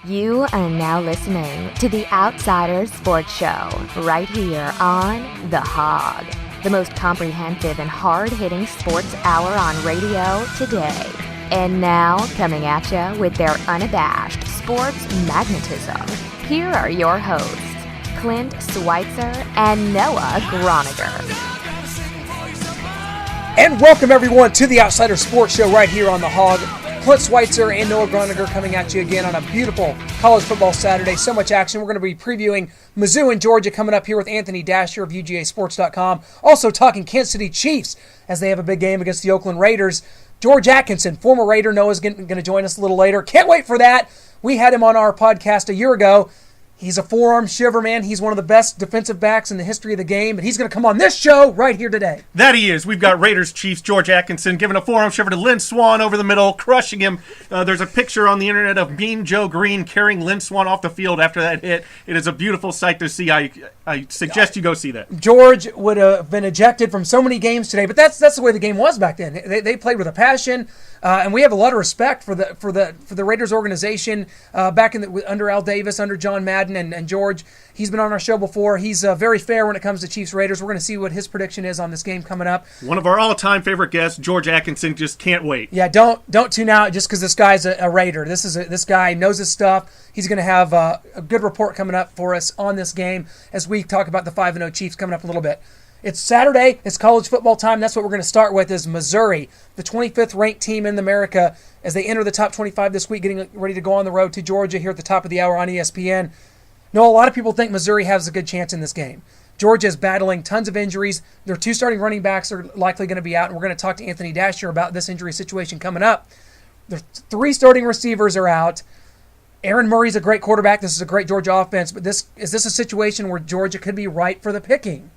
You are now listening to the Outsider Sports Show right here on The Hog, the most comprehensive and hard-hitting sports hour on radio today. And now, coming at you with their unabashed sports magnetism, here are your hosts, Clint, Switzer, and Noah Groniger. And welcome everyone to the Outsider Sports Show right here on The Hog. Clint, Switzer, and Noah Groniger coming at you again on a beautiful college football Saturday. So much action. We're going to be previewing Mizzou and Georgia coming up here with Anthony Dasher of UGAsports.com. Also talking Kansas City Chiefs as they have a big game against the Oakland Raiders. George Atkinson, former Raider, Noah's going to join us a little later. Can't wait for that. We had him on our podcast a year ago. He's a forearm shiver, man. He's one of the best defensive backs in the history of the game, and he's going to come on this show right here today. That he is. We've got Raiders Chiefs George Atkinson giving a forearm shiver to Lynn Swann over the middle, crushing him. There's a picture on the internet of Mean Joe Green carrying Lynn Swann off the field after that hit. It is a beautiful sight to see. I suggest you go see that. George would have been ejected from so many games today, but that's the way the game was back then. They played with a passion. And we have a lot of respect for the Raiders organization back under Al Davis, under John Madden, and George. He's been on our show before. He's very fair when it comes to Chiefs Raiders. We're going to see what his prediction is on this game coming up. One of our all-time favorite guests, George Atkinson, just can't wait. Yeah, don't tune out just because this guy's a Raider. This guy knows his stuff. He's going to have a good report coming up for us on this game as we talk about the 5-0 Chiefs coming up a little bit. It's Saturday. It's college football time. That's what we're going to start with is Missouri, the 25th ranked team in America, as they enter the top 25 this week, getting ready to go on the road to Georgia here at the top of the hour on ESPN. No, a lot of people think Missouri has a good chance in this game. Georgia is battling tons of injuries. Their two starting running backs are likely going to be out, and we're going to talk to Anthony Dasher about this injury situation coming up. Their three starting receivers are out. Aaron Murray's a great quarterback. This is a great Georgia offense, but is this a situation where Georgia could be ripe for the picking?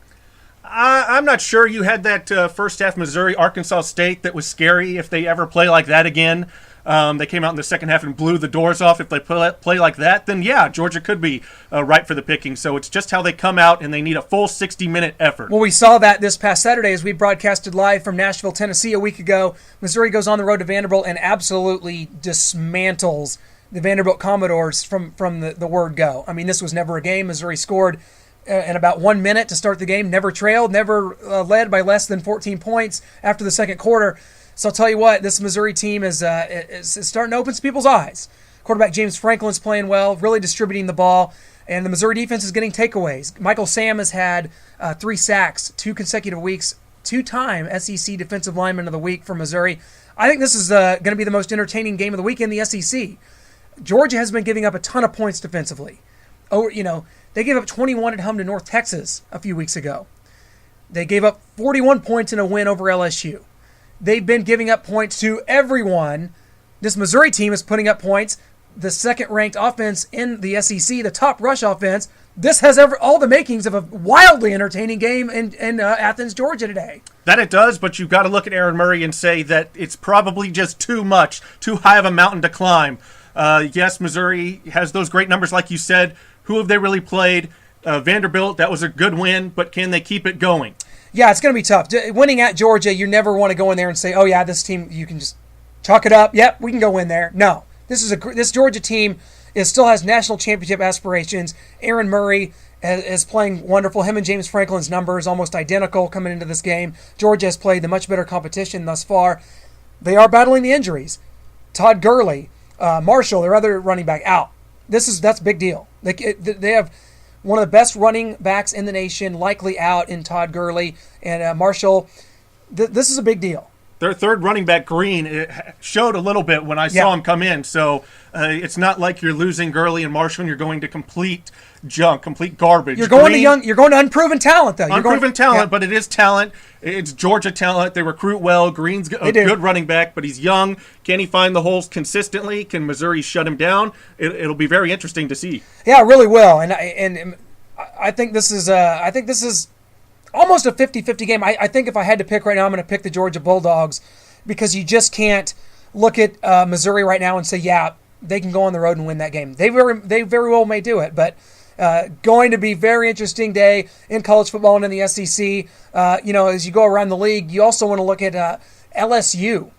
I'm not sure. You had that first half Missouri, Arkansas State that was scary if they ever play like that again. They came out in the second half and blew the doors off. If they play like that, then yeah, Georgia could be right for the picking. So it's just how they come out, and they need a full 60-minute effort. Well, we saw that this past Saturday as we broadcasted live from Nashville, Tennessee a week ago. Missouri goes on the road to Vanderbilt and absolutely dismantles the Vanderbilt Commodores from the word go. I mean, this was never a game. Missouri scored in about 1 minute to start the game, never trailed, never led by less than 14 points after the second quarter. So I'll tell you what, this Missouri team is starting to open some people's eyes. Quarterback James Franklin's playing well, really distributing the ball, and the Missouri defense is getting takeaways. Michael Sam has had 3 sacks, 2 consecutive weeks, 2-time SEC Defensive Lineman of the Week for Missouri. I think this is going to be the most entertaining game of the week in the SEC. Georgia has been giving up a ton of points defensively. They gave up 21 at home to North Texas a few weeks ago. They gave up 41 points in a win over LSU. They've been giving up points to everyone. This Missouri team is putting up points. The second-ranked offense in the SEC, the top rush offense. This has all the makings of a wildly entertaining game in Athens, Georgia today. That it does, but you've got to look at Aaron Murray and say that it's probably just too much, too high of a mountain to climb. Yes, Missouri has those great numbers like you said. Who have they really played? Vanderbilt, that was a good win, but can they keep it going? Yeah, it's going to be tough. Winning at Georgia, you never want to go in there and say, oh, yeah, this team, you can just chalk it up. Yep, we can go in there. No, this Georgia team still has national championship aspirations. Aaron Murray is playing wonderful. Him and James Franklin's numbers almost identical coming into this game. Georgia has played the much better competition thus far. They are battling the injuries. Todd Gurley, Marshall, their other running back, out. That's a big deal. They have one of the best running backs in the nation, likely out in Todd Gurley and Marshall. This is a big deal. Their third running back, Green, it showed a little bit when I saw him come in. So it's not like you're losing Gurley and Marshall and you're going to complete junk, complete garbage. You're going to unproven talent, though. Unproven talent, but it is talent. It's Georgia talent. They recruit well. Green's a good running back, but he's young. Can he find the holes consistently? Can Missouri shut him down? It'll be very interesting to see. Yeah, it really will. And I think this is almost a 50-50 game. I think if I had to pick right now, I'm going to pick the Georgia Bulldogs because you just can't look at Missouri right now and say, yeah, they can go on the road and win that game. They very well may do it, but going to be very interesting day in college football and in the SEC. As you go around the league, you also want to look at LSU.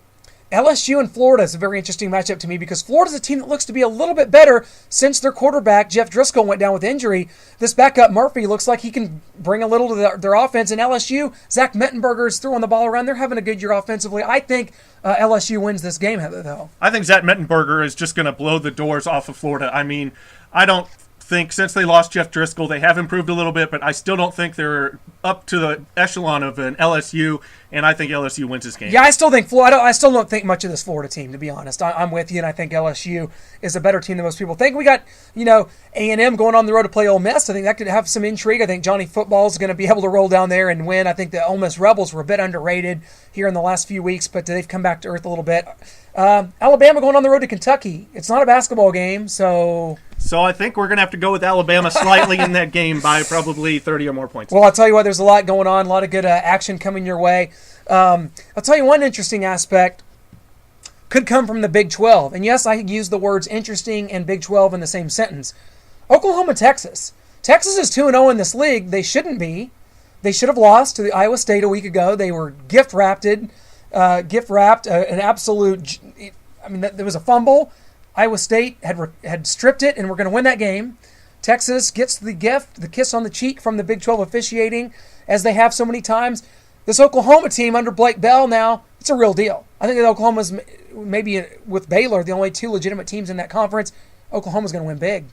LSU and Florida is a very interesting matchup to me because Florida's a team that looks to be a little bit better since their quarterback, Jeff Driscoll, went down with injury. This backup, Murphy, looks like he can bring a little to their offense. And LSU, Zach Mettenberger is throwing the ball around. They're having a good year offensively. I think LSU wins this game, though. I think Zach Mettenberger is just going to blow the doors off of Florida. I mean, I don't think since they lost Jeff Driscoll, they have improved a little bit, but I still don't think they're up to the echelon of an LSU, and I think LSU wins this game. Yeah, I still think Florida. I still don't think much of this Florida team, to be honest. I'm with you, and I think LSU is a better team than most people think. We got, A&M going on the road to play Ole Miss. I think that could have some intrigue. I think Johnny Football is going to be able to roll down there and win. I think the Ole Miss Rebels were a bit underrated here in the last few weeks, but they've come back to earth a little bit. Alabama going on the road to Kentucky. It's not a basketball game, so I think we're going to have to go with Alabama slightly in that game by probably 30 or more points. Well, I'll tell you what, there's a lot going on, a lot of good action coming your way. I'll tell you one interesting aspect could come from the Big 12. And yes, I use the words interesting and Big 12 in the same sentence. Oklahoma, Texas. Texas is 2-0 in this league. They shouldn't be. They should have lost to the Iowa State a week ago. They were gift-wrapped, an absolute, there was a fumble. Iowa State had stripped it and we're going to win that game. Texas gets the gift, the kiss on the cheek from the Big 12 officiating, as they have so many times. This Oklahoma team under Blake Bell now, it's a real deal. I think that Oklahoma's, maybe with Baylor, the only two legitimate teams in that conference. Oklahoma's going to win big.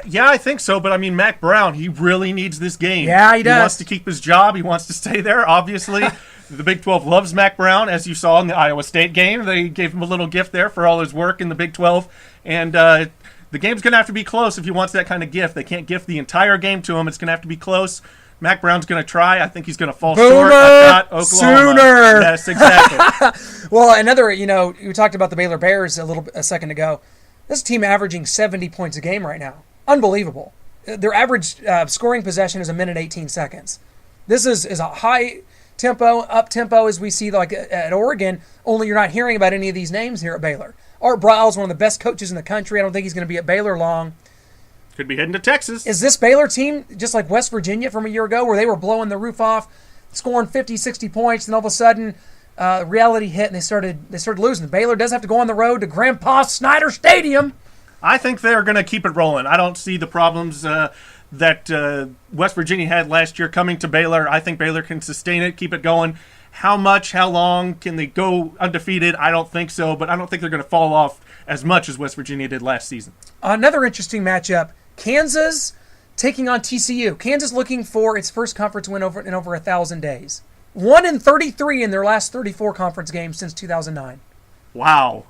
Yeah, I think so, but Mac Brown, he really needs this game. Yeah, he does. He wants to keep his job. He wants to stay there, obviously. The Big 12 loves Mac Brown, as you saw in the Iowa State game. They gave him a little gift there for all his work in the Big 12. And the game's going to have to be close if he wants that kind of gift. They can't gift the entire game to him. It's going to have to be close. Mac Brown's going to try. I think he's going to fall short. I've got Oklahoma. Sooner. Yes, exactly. Well, another, we talked about the Baylor Bears a second ago. This team averaging 70 points a game right now. Unbelievable. Their average scoring possession is 1:18 seconds. This is a high tempo, up tempo as we see like at Oregon, only you're not hearing about any of these names here at Baylor. Art Briles, one of the best coaches in the country. I don't think he's going to be at Baylor long. Could be heading to Texas. Is this Baylor team just like West Virginia from a year ago where they were blowing the roof off, scoring 50, 60 points, and all of a sudden reality hit and they started losing? Baylor does have to go on the road to Grandpa Snyder Stadium. I think they're going to keep it rolling. I don't see the problems that West Virginia had last year coming to Baylor. I think Baylor can sustain it, keep it going. How much, how long can they go undefeated? I don't think so, but I don't think they're going to fall off as much as West Virginia did last season. Another interesting matchup, Kansas taking on TCU. Kansas looking for its first conference win in over 1,000 days. 1-33 in their last 34 conference games since 2009. Wow.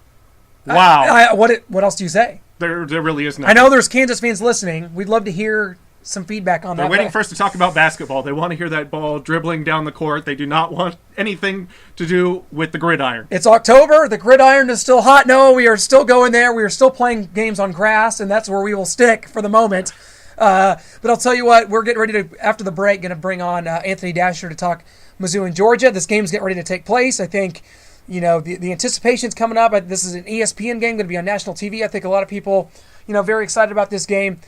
What else do you say? There really is nothing. I know there's Kansas fans listening. We'd love to hear some feedback on that. They're waiting for us to talk about basketball. They want to hear that ball dribbling down the court. They do not want anything to do with the gridiron. It's October. The gridiron is still hot. No, we are still going there. We are still playing games on grass, and that's where we will stick for the moment. But I'll tell you what, we're getting ready to, after the break, going to bring on Anthony Dasher to talk Mizzou and Georgia. This game's getting ready to take place. I think, the anticipation's coming up. This is an ESPN game, going to be on national TV. I think a lot of people, very excited about this game.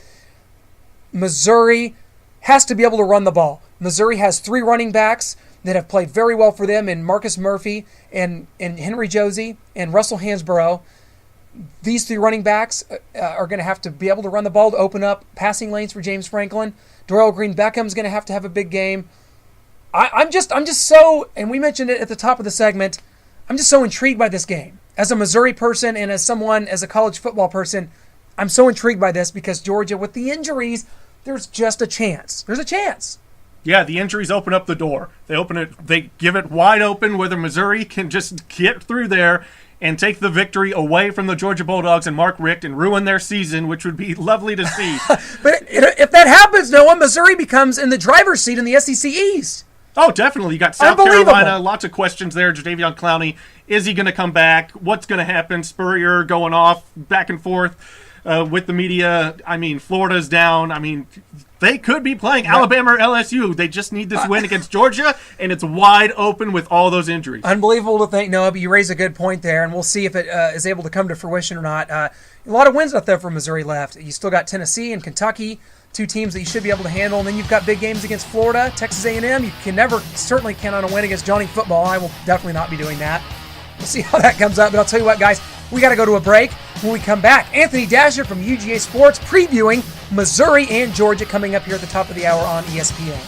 Missouri has to be able to run the ball. Missouri has 3 running backs that have played very well for them in Marcus Murphy and Henry Josie and Russell Hansborough. These 3 running backs are going to have to be able to run the ball to open up passing lanes for James Franklin. Darrell Green Beckham's going to have a big game. I'm just so, and we mentioned it at the top of the segment, I'm just so intrigued by this game. As a Missouri person and as a college football person, I'm so intrigued by this because Georgia, with the injuries, there's just a chance. There's a chance. Yeah, the injuries open up the door. They give it wide open whether Missouri can just get through there and take the victory away from the Georgia Bulldogs and Mark Richt and ruin their season, which would be lovely to see. But if that happens, Noah, Missouri becomes in the driver's seat in the SEC East. Oh, definitely. You got South Carolina, lots of questions there. Jadeveon Clowney, is he going to come back? What's going to happen? Spurrier going off back and forth with the media. Florida's down. They could be playing Alabama or LSU. They just need this win against Georgia, and it's wide open with all those injuries. Unbelievable to think, Noah, but you raise a good point there, and we'll see if it is able to come to fruition or not. A lot of wins out there for Missouri left. You still got Tennessee and Kentucky, 2 teams that you should be able to handle, and then you've got big games against Florida, Texas A&M. You can certainly count on a win against Johnny Football. I will definitely not be doing that. We'll see how that comes out. But I'll tell you what, guys, we got to go to a break. When we come back, Anthony Dasher from UGA Sports previewing Missouri and Georgia coming up here at the top of the hour on ESPN.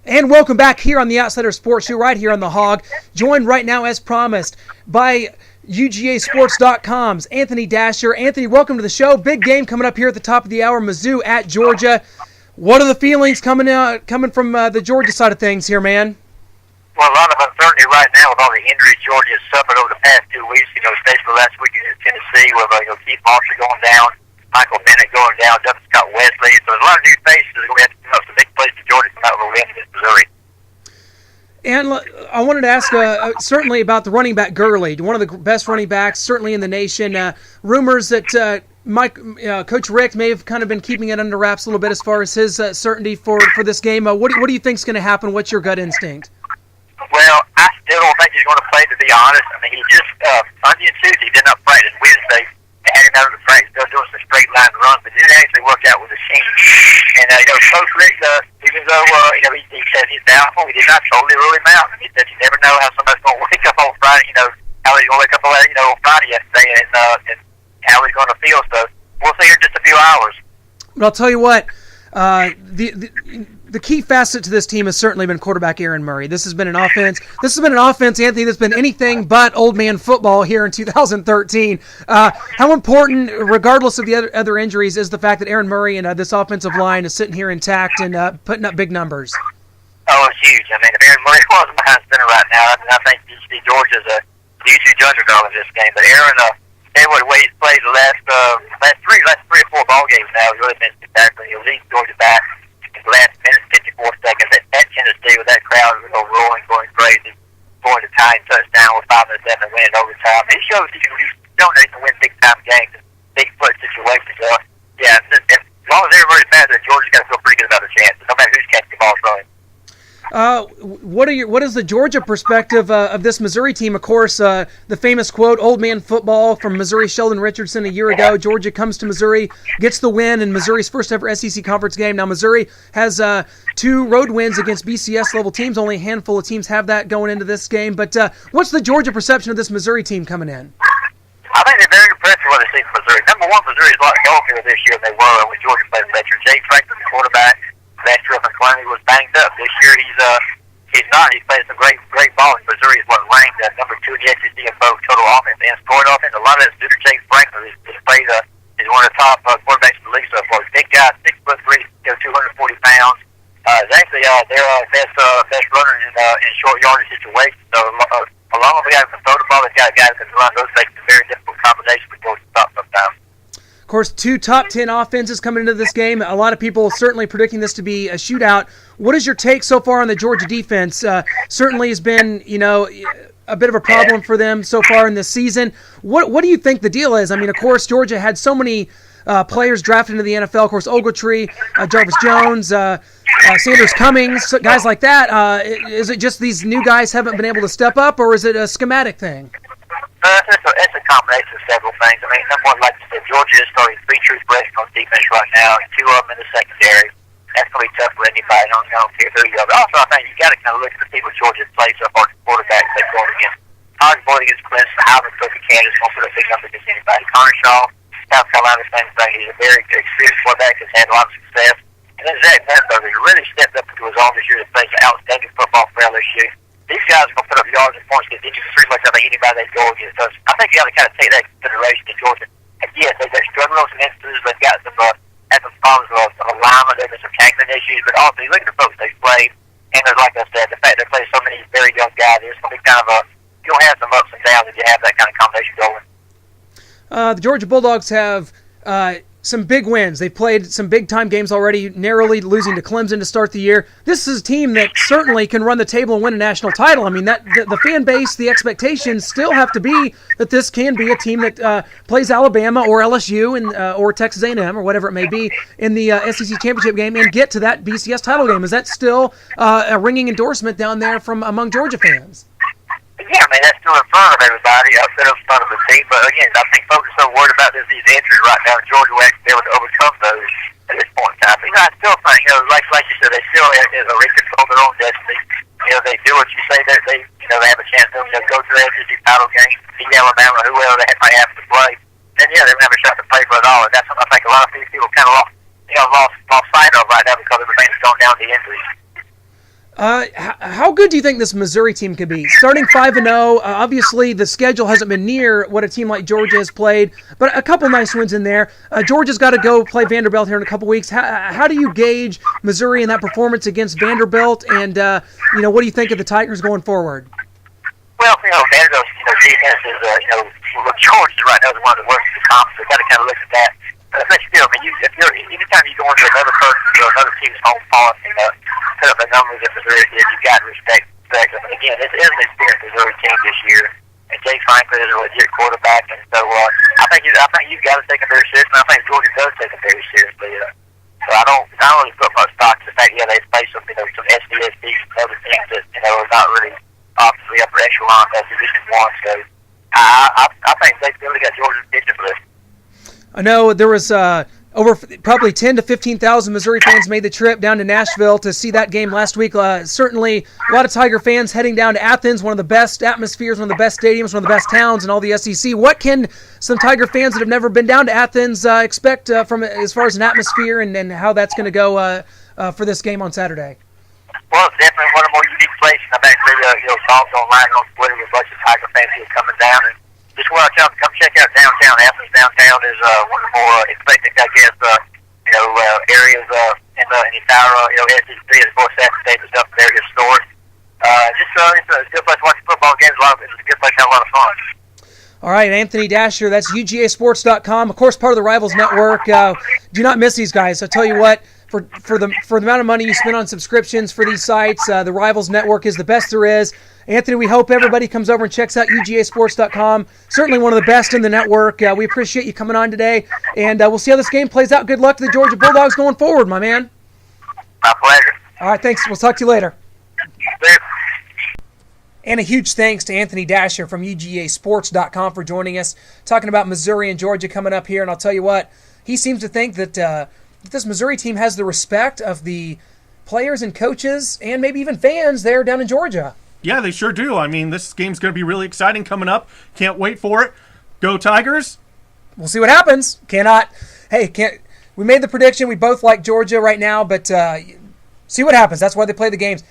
And welcome back here on the Outsider Sports Show right here on The Hog. Joined right now, as promised, by UGAsports.com's Anthony Dasher. Anthony, welcome to the show. Big game coming up here at the top of the hour, Mizzou at Georgia. What are the feelings coming from the Georgia side of things here, man? Well, a lot of uncertainty right now with all the injuries Georgia has suffered over the past 2 weeks. Especially last week in Tennessee with Keith Marshall going down, Michael Bennett going down, Duffy Scott Wesley. So there's a lot of new faces that are going to have to come up. It's a big place for Georgia to come out with a win against Missouri. And I wanted to ask certainly about the running back Gurley, one of the best running backs certainly in the nation. Rumors that Coach Rick may have kind of been keeping it under wraps a little bit as far as his certainty for this game. What do you think is going to happen? What's your gut instinct? Well, I still don't think he's going to play, to be honest. I mean, he just, Monday and Tuesday, he did not practice. Wednesday, they had him out of the practice, still doing some straight line runs, but didn't actually work out with the team. And, Coach Rick, even though, he said he's doubtful, he did not totally rule him out. He said you never know how somebody's going to wake up on Friday, how he's going to wake up on Friday yesterday and how he's going to feel. So we'll see here in just a few hours. But I'll tell you what, the key facet to this team has certainly been quarterback Aaron Murray. This has been an offense, Anthony, that's been anything but old man football here in 2013. How important, regardless of the other injuries, is the fact that Aaron Murray and this offensive line is sitting here intact and putting up big numbers? Oh, it's huge. I mean, if Aaron Murray wasn't behind center right now, I think Georgia's a huge underdog in this game. But Aaron, the way he's played the last 3 or 4 ball games now, has really been spectacular. He'll lead Georgia back in the last minute, 54 seconds at Tennessee with that crowd rolling, going crazy, going to tying touchdown with 5 minutes left and winning overtime. It shows he can win big time games in big foot situations. So, yeah, as long as everybody's mad that Georgia's got to feel pretty good about the chances, no matter who's catching the ball throwing. What is the Georgia perspective of this Missouri team? Of course, the famous quote, "Old man football" from Missouri Sheldon Richardson a year ago. Georgia comes to Missouri, gets the win in Missouri's first ever SEC conference game. Now Missouri has 2 road wins against BCS level teams. Only a handful of teams have that going into this game. But what's the Georgia perception of this Missouri team coming in? I think they're very impressed with what they see from Missouri. Number one, Missouri's a lot healthier this year than they were when Georgia played last year. Jay Franklin, the quarterback, last year up in Columbia, was banged up. This year he's not. He's playing some great ball. Missouri is ranked number 2 in the SEC in both total offense and scoring offense. A lot of that's due to Jay Franklin. He's played is one of the top quarterbacks in the league so far. Big guy, 6'3", 240 pounds. Is actually their best runner in short yardage situations. So along with the guy who can throw the ball, they've got a guy who can run. Those things are very difficult combination for Georgia to stop sometimes. Of course, 2 top 10 offenses coming into this game. A lot of people certainly predicting this to be a shootout. What is your take so far on the Georgia defense? Certainly has been, a bit of a problem for them so far in this season. What do you think the deal is? I mean, of course, Georgia had so many players drafted into the NFL. Of course, Ogletree, Jarvis Jones, Sanders Cummings, guys like that. Is it just these new guys haven't been able to step up, or is it a schematic thing? It's a combination of several things. I mean, number one, like you said, Georgia is starting 3 true freshmen on defense right now, and 2 of them in the secondary. That's going to be tough for anybody. I don't care who you are. But also, I think you got to kind of look at the people Georgia's played so far, the quarterbacks they're going against. Hodge Boyd against Clint, Howard Cook of Kansas, won't put a big number against anybody. Connor Shaw, South Carolina, same thing. He's a very experienced quarterback that's had a lot of success. And then Zach Benberger, he really stepped up into his own this year to play an outstanding football for LSU. These guys are going to put up yards and points against pretty much anybody they go against. So I think you got to kind of take that into consideration to Georgia. And yes, they're struggling on some instances. They've got some problems with alignment. There's been some tackling issues. But also, you look at the folks they've played, and there's, like I said, the fact they play so many very young guys, there's going to be kind of you'll have some ups and downs if you have that kind of combination going. The Georgia Bulldogs have some big wins. They've played some big-time games already, narrowly losing to Clemson to start the year. This is a team that certainly can run the table and win a national title. I mean, the fan base, the expectations still have to be that this can be a team that plays Alabama or LSU or Texas A&M or whatever it may be in the SEC championship game and get to that BCS title game. Is that still a ringing endorsement down there from among Georgia fans? Yeah, I mean, that's still in front of everybody, outside in front of the team. But again, I think folks are so worried about these injuries right now. Georgia will actually be able to overcome those at this point in time. But, I still think, like you said, they still control their own destiny. They do what you say. They have a chance to go to the SEC title game, beat Alabama, whoever they might have to play. Then they're gonna have a shot to play for it all. And that's what I think a lot of these people kind of lost sight of right now because everything's gone down to injuries. How good do you think this Missouri team could be? Starting 5-0, obviously the schedule hasn't been near what a team like Georgia has played, but a couple nice wins in there. Georgia's got to go play Vanderbilt here in a couple weeks. How do you gauge Missouri and that performance against Vanderbilt? And what do you think of the Tigers going forward? Well, Vanderbilt's defense is Georgia right now is one of the worst in the conference. So got to kind of look at that. But still, anytime you go into another person's or another team's home policy, put up the numbers that Missouri did, you've got to respect them. And again, this is an experienced Missouri team this year, and Jake Franklin is a legit quarterback, and so I think you've got to take him very seriously. And I think Georgia does take him very seriously. So I don't really put much stock to the fact they play some some SDS teams and other teams that are not really obviously upper echelon of Division One. So I think they really got Georgia's attention for this. I know there was over probably 10 to 15,000 Missouri fans made the trip down to Nashville to see that game last week. Certainly a lot of Tiger fans heading down to Athens, one of the best atmospheres, one of the best stadiums, one of the best towns in all the SEC. What can some Tiger fans that have never been down to Athens expect from as far as an atmosphere and how that's going to go for this game on Saturday? Well, it's definitely one of the more unique places. I've actually talked online on Twitter with a bunch of Tiger fans who are coming down, and just want to tell them, come check out downtown. Athens downtown is one of the more eclectic, I guess, areas in the entire, SEC, as far as Saturday State and stuff. Very historic. It's a good place to watch football games. It's a good place to have a lot of fun. All right, Anthony Dasher, that's UGAsports.com. Of course, part of the Rivals Network. Do not miss these guys. I tell you what, for the amount of money you spend on subscriptions for these sites, the Rivals Network is the best there is. Anthony, we hope everybody comes over and checks out UGAsports.com. Certainly one of the best in the network. We appreciate you coming on today, and we'll see how this game plays out. Good luck to the Georgia Bulldogs going forward, my man. My pleasure. All right, thanks. We'll talk to you later. Later. And a huge thanks to Anthony Dasher from UGAsports.com for joining us, talking about Missouri and Georgia coming up here. And I'll tell you what, he seems to think that this Missouri team has the respect of the players and coaches and maybe even fans there down in Georgia. Yeah, they sure do. I mean, this game's going to be really exciting coming up. Can't wait for it. Go Tigers. We'll see what happens. We made the prediction. We both like Georgia right now, but see what happens. That's why they play the games.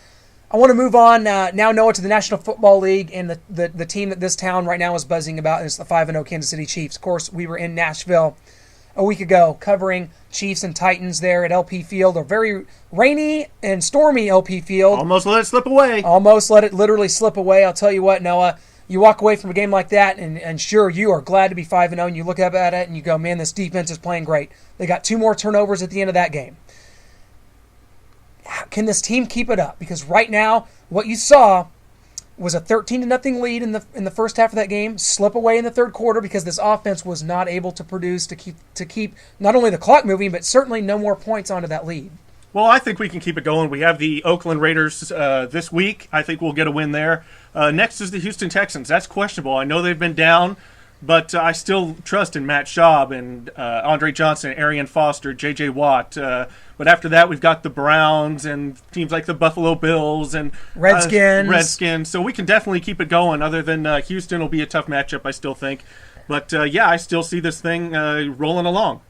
I want to move on now, Noah, to the National Football League and the team that this town right now is buzzing about, and it's the 5-0 Kansas City Chiefs. Of course, we were in Nashville a week ago covering Chiefs and Titans there at LP Field, a very rainy and stormy LP Field. Almost let it slip away. Almost let it literally slip away. I'll tell you what, Noah, you walk away from a game like that, and sure, you are glad to be 5-0, and you look up at it and you go, man, this defense is playing great. They got 2 more turnovers at the end of that game. Can this team keep it up? Because right now, what you saw was a 13-0 lead in the first half of that game, slip away in the third quarter because this offense was not able to produce to keep not only the clock moving, but certainly no more points onto that lead. Well, I think we can keep it going. We have the Oakland Raiders this week. I think we'll get a win there. Next is the Houston Texans. That's questionable. I know they've been down, but I still trust in Matt Schaub and Andre Johnson, Arian Foster, J.J. Watt. But after that, we've got the Browns and teams like the Buffalo Bills and Redskins. So we can definitely keep it going. Other than Houston will be a tough matchup, I still think. But, I still see this thing rolling along.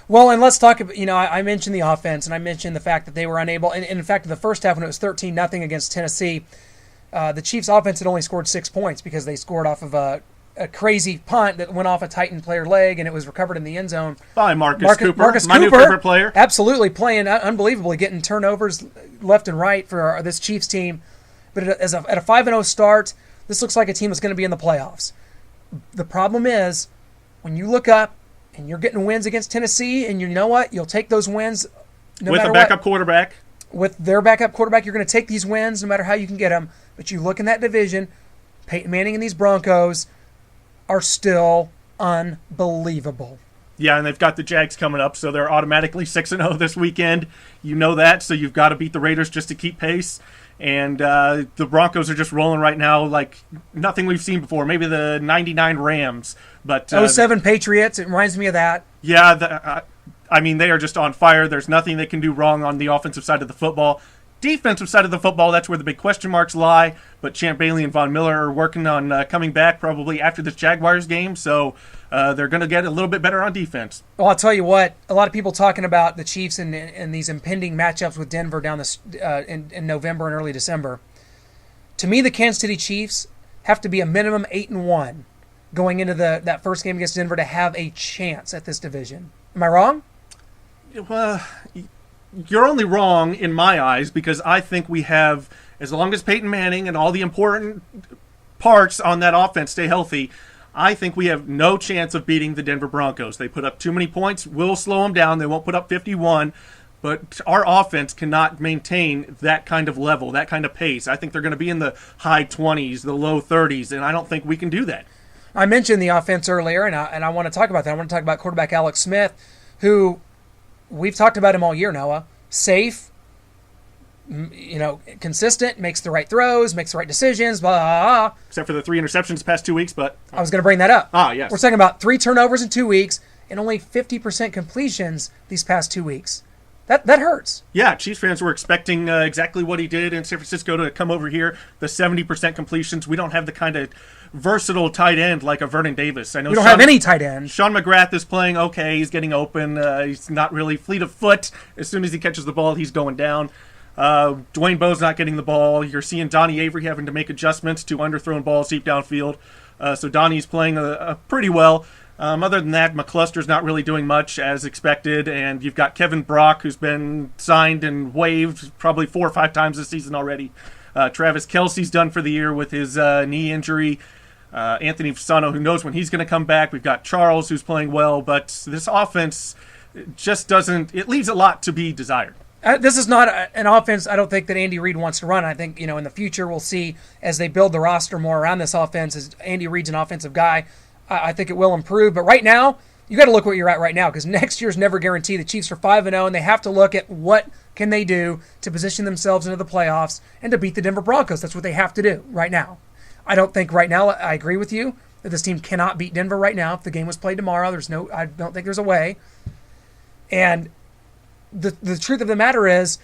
Well, and let's talk about, I mentioned the offense, and I mentioned the fact that they were unable. And in fact, in the first half when it was 13-0 against Tennessee, the Chiefs' offense had only scored 6 points because they scored off of a crazy punt that went off a Titan player leg, and it was recovered in the end zone by Marcus Cooper, my new favorite player. Absolutely, playing unbelievably, getting turnovers left and right for this Chiefs team. But at a 5-0 start, this looks like a team that's going to be in the playoffs. The problem is, when you look up and you're getting wins against Tennessee, and you know what? You'll take those wins no matter what. With a backup quarterback. With their backup quarterback, you're going to take these wins no matter how you can get them. But you look in that division, Peyton Manning and these Broncos are still unbelievable. Yeah, and they've got the Jags coming up, so they're automatically 6-0 this weekend. You know that, so you've got to beat the Raiders just to keep pace. And the Broncos are just rolling right now like nothing we've seen before. Maybe the 99 Rams. But 07 Patriots, it reminds me of that. Yeah, I mean, they are just on fire. There's nothing they can do wrong on the offensive side of the football. Defensive side of the football, that's where the big question marks lie. But Champ Bailey and Von Miller are working on coming back probably after this Jaguars game. So they're going to get a little bit better on defense. Well, I'll tell you what, a lot of people talking about the Chiefs and these impending matchups with Denver down this in November and early December. To me, the Kansas City Chiefs have to be a minimum 8-1 going into that first game against Denver to have a chance at this division. Am I wrong? Well, you're only wrong in my eyes because I think we have, as long as Peyton Manning and all the important parts on that offense stay healthy, I think we have no chance of beating the Denver Broncos. They put up too many points. We'll slow them down. They won't put up 51. But our offense cannot maintain that kind of level, that kind of pace. I think they're going to be in the high 20s, the low 30s, and I don't think we can do that. I mentioned the offense earlier, and I want to talk about that. I want to talk about quarterback Alex Smith, who we've talked about him all year, Noah. Safe, consistent, makes the right throws, makes the right decisions, blah, blah, blah. Except for the 3 interceptions the past 2 weeks, but... I was going to bring that up. Yes. We're talking about 3 turnovers in 2 weeks and only 50% completions these past 2 weeks. That hurts. Yeah, Chiefs fans were expecting exactly what he did in San Francisco to come over here, the 70% completions. We don't have the kind of versatile tight end like a Vernon Davis. I know we don't have any tight end. Sean McGrath is playing okay. He's getting open. He's not really fleet of foot. As soon as he catches the ball, he's going down. Dwayne Bowe's not getting the ball. You're seeing Donnie Avery having to make adjustments to underthrown balls deep downfield. So Donnie's playing pretty well. Other than that, McCluster's not really doing much as expected, and you've got Kevin Brock, who's been signed and waived probably 4 or 5 times this season already. Travis Kelce's done for the year with his knee injury. Anthony Fasano, who knows when he's going to come back. We've got Charles, who's playing well, but this offense just doesn't – it leaves a lot to be desired. This is not an offense I don't think that Andy Reid wants to run. I think, in the future we'll see as they build the roster more around this offense, as Andy Reid's an offensive guy. I think it will improve. But right now, you got to look where you're at right now because next year's never guaranteed. The Chiefs are 5-0, and they have to look at what can they do to position themselves into the playoffs and to beat the Denver Broncos. That's what they have to do right now. I don't think right now, I agree with you, that this team cannot beat Denver right now. If the game was played tomorrow, I don't think there's a way. And the truth of the matter is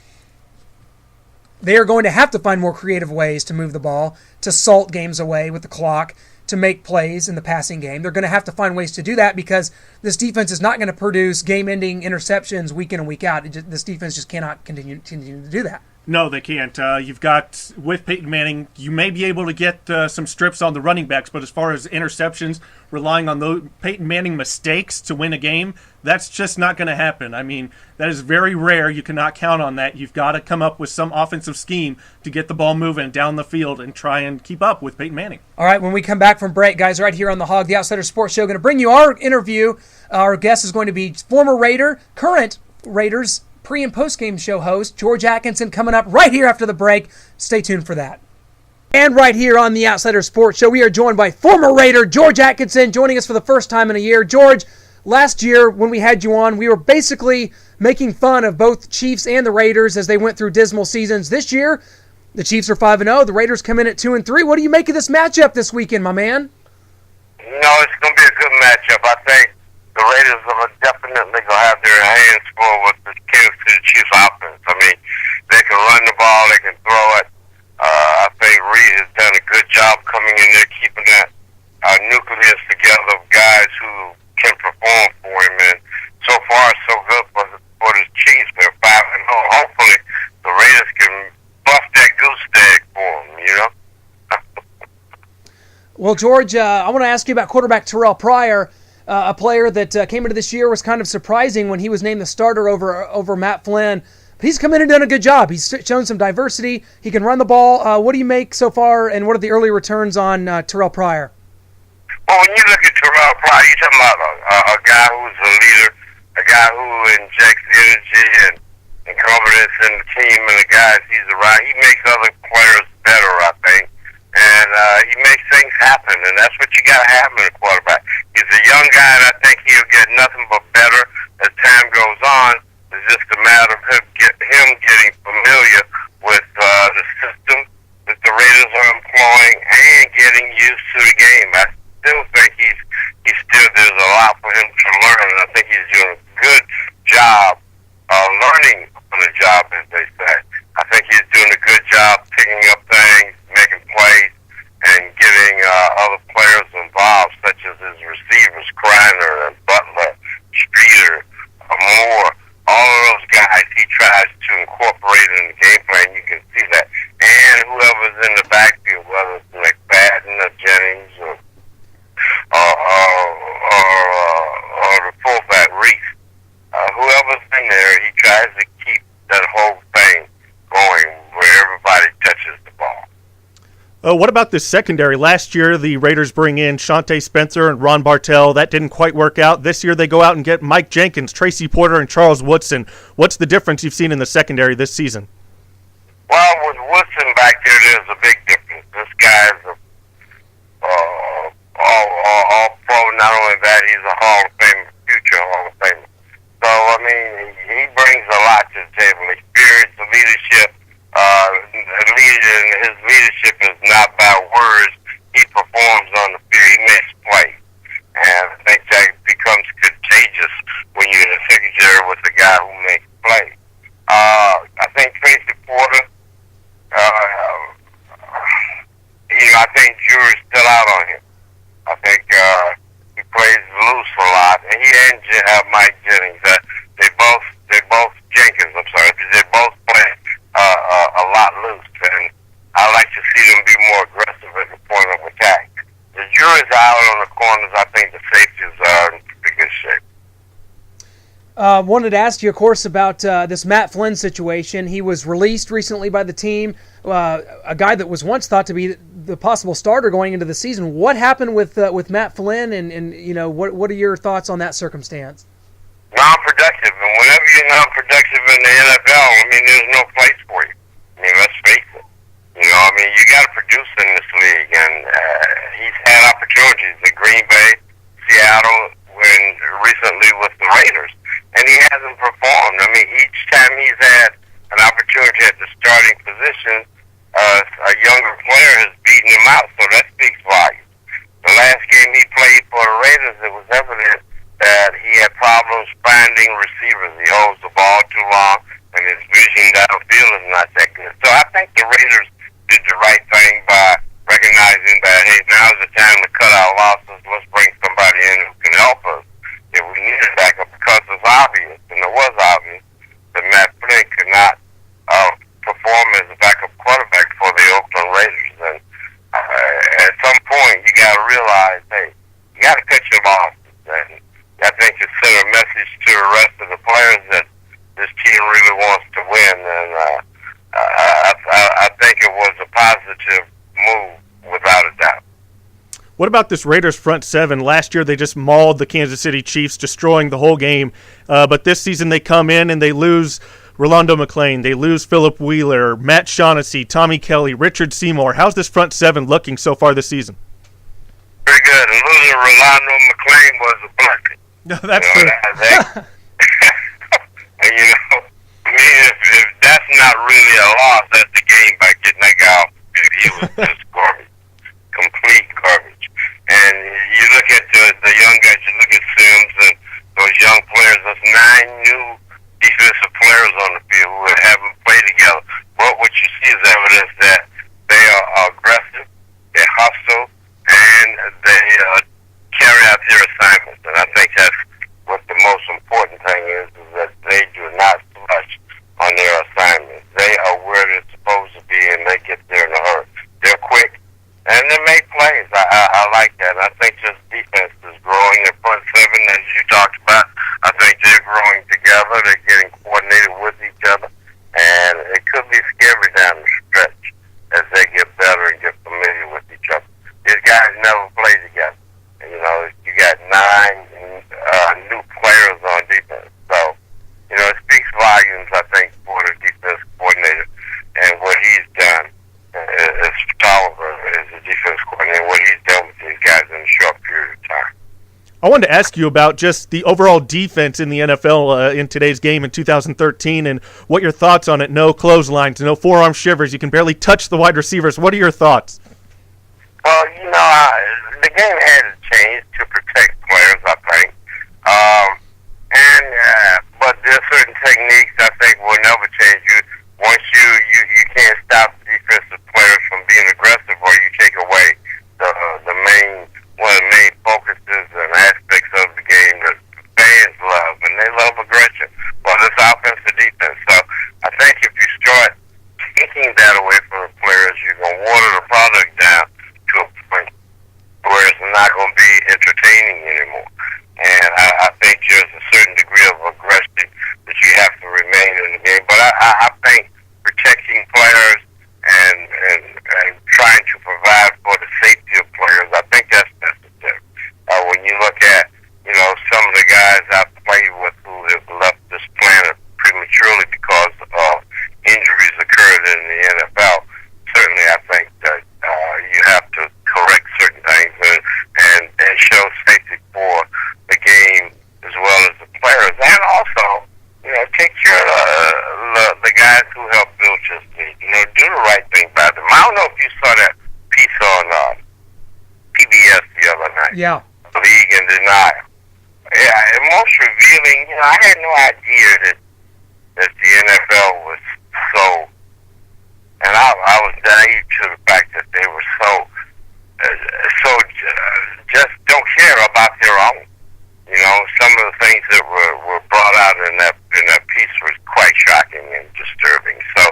they are going to have to find more creative ways to move the ball, to salt games away with the clock, to make plays in the passing game. They're going to have to find ways to do that because this defense is not going to produce game-ending interceptions week in and week out. This defense just cannot continue to do that. No, they can't. You've got, with Peyton Manning, you may be able to get some strips on the running backs, but as far as interceptions, relying on those Peyton Manning mistakes to win a game, that's just not going to happen. I mean, that is very rare. You cannot count on that. You've got to come up with some offensive scheme to get the ball moving down the field and try and keep up with Peyton Manning. All right, when we come back from break, guys, right here on The Hog, the Outsider Sports Show, going to bring you our interview. Our guest is going to be former Raider, current Raiders pre- and post-game show host, George Atkinson, coming up right here after the break. Stay tuned for that. And right here on the Outsider Sports Show, we are joined by former Raider George Atkinson, joining us for the first time in a year. George, last year when we had you on, we were basically making fun of both Chiefs and the Raiders as they went through dismal seasons. This year, the Chiefs are 5-0. The Raiders come in at 2-3. What do you make of this matchup this weekend, my man? No, it's going to be a good matchup. I think the Raiders are definitely going to have their hands full with the Kansas City Chiefs offense. I mean, they can run the ball, they can throw it. I think Reed has done a good job coming in there, keeping that nucleus together of guys who can perform for him. And so far, so good for the Chiefs. They're 5-0. Hopefully, the Raiders can buff that goose egg for them, Well, George, I want to ask you about quarterback Terrell Pryor, a player that came into this year was kind of surprising when he was named the starter over Matt Flynn. But he's come in and done a good job. He's shown some diversity. He can run the ball. What do you make so far, and what are the early returns on Terrell Pryor? Well, when you look at Terrell Pryor, you're talking about a guy who's a leader, a guy who injects energy and confidence in the team and the guys he's around. He makes other players better, I think. And he makes things happen, and that's what you got to have in a quarterback. He's a young guy, and I think he'll get nothing but better as time goes on. It's just a matter of him getting familiar with the system What about this secondary? Last year, the Raiders bring in Shante Spencer and Ron Bartell. That didn't quite work out. This year, they go out and get Mike Jenkins, Tracy Porter, and Charles Woodson. What's the difference you've seen in the secondary this season? Well, with Woodson back there, there's a big difference. This guy's all pro. Not only that, he's a Hall of Famer, future Hall of Famer. So, I mean, he brings a lot to the table. Experience, leadership. And his leadership is not by words. He performs on the field. He makes plays. And I think that becomes contagious when you're in a secondary with a guy who makes plays. I think Tracy Porter, I think jury's still out on him. I think he plays loose a lot. And he and Mike Jennings, they both Jenkins, I'm sorry, they both play a lot loose. And I like to see them be more aggressive at the point of attack. The jury's out on the corners. I think the safeties are in pretty good shape. Wanted to ask you, of course, about this Matt Flynn situation. He was released recently by the team, a guy that was once thought to be the possible starter going into the season. What happened with Matt Flynn, and what are your thoughts on that circumstance? Non-productive, and whenever you're non-productive in the NFL, there's no place for you. Let's face it. You got to produce in this league, and he's had opportunities in Green Bay, Seattle, and recently with the Raiders, and he hasn't performed. Each time he's had an opportunity at the starting position, a younger player has beaten him out, so that speaks volumes. The last game he played for the Raiders, it was evident that he had problems finding receivers. He holds the ball too long, and his vision downfield is not that good. So I think the Raiders did the right thing by recognizing that, hey, now's the time to cut our losses. Let's bring somebody in who can help us if we need a backup, because it's obvious, and it was obvious, that Matt Flynn could not perform as a backup quarterback for the Oakland Raiders. And at some point, you got to realize, hey, you got to cut your losses. And I think it sent a message to the rest of the players that this team really wants to win. And I think it was a positive move, without a doubt. What about this Raiders front seven? Last year they just mauled the Kansas City Chiefs, destroying the whole game. But this season they come in and they lose Rolando McClain, they lose Philip Wheeler, Matt Shaughnessy, Tommy Kelly, Richard Seymour. How's this front seven looking so far this season? Pretty good. And losing Rolando McClain was a blessing. No, that's true. If that's not really a loss, that's the game by getting that guy off. He was just garbage, complete garbage. And you look at the young guys, you look at Sims and those young players. There's 9 new defensive players on the field who haven't played together. But what you see is evidence that they are aggressive, they hustle, and they carry out their assignments. And I think that's what the most important thing is that they do not slush on their assignments. They are where they're supposed to be, and they get there in a hurry. They're quick, and they make plays. I like that. I think this defense is growing. The front seven, as you talked about, I think they're growing together. They're getting coordinated with each other, and it could be scary down the stretch as they get better and get familiar with each other. These guys never play together. You got 9 new players on defense. So, it speaks volumes, I think, for the defense coordinator and what he's done as Tolliver as the defense coordinator, what he's done with these guys in a short period of time. I wanted to ask you about just the overall defense in the NFL in today's game in 2013 and what your thoughts on it. No clotheslines, no forearm shivers. You can barely touch the wide receivers. What are your thoughts? Well, the game had to change to protect players, I think. But there are certain techniques I think will never change. Once you can't stop defensive players from being aggressive, or you take away one of the main focuses and aspects of the game that fans love, and they love aggression. Well, it's offense and defense. So I think if you start taking that away from the players, you're going to water the product down to a point where it's not going to be entertaining anymore. And the right thing by them. I don't know if you saw that piece on PBS the other night. Yeah. League in denial. Yeah, and most revealing, I had no idea that the NFL was so, and I was naive to the fact that they were so just don't care about their own. Some of the things that were brought out in that piece was quite shocking and disturbing. So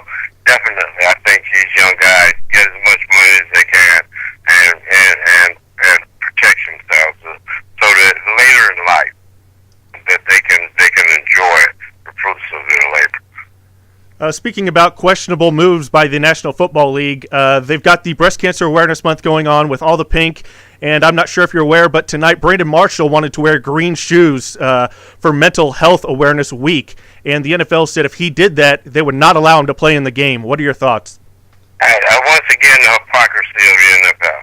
definitely, I think these young guys get as much money as they can and protect themselves so that later in life that they can enjoy the fruits of their labor. Speaking about questionable moves by the National Football League, they've got the Breast Cancer Awareness Month going on with all the pink, and I'm not sure if you're aware, but tonight Brandon Marshall wanted to wear green shoes for Mental Health Awareness Week, and the NFL said if he did that, they would not allow him to play in the game. What are your thoughts? Once again, the hypocrisy of the NFL.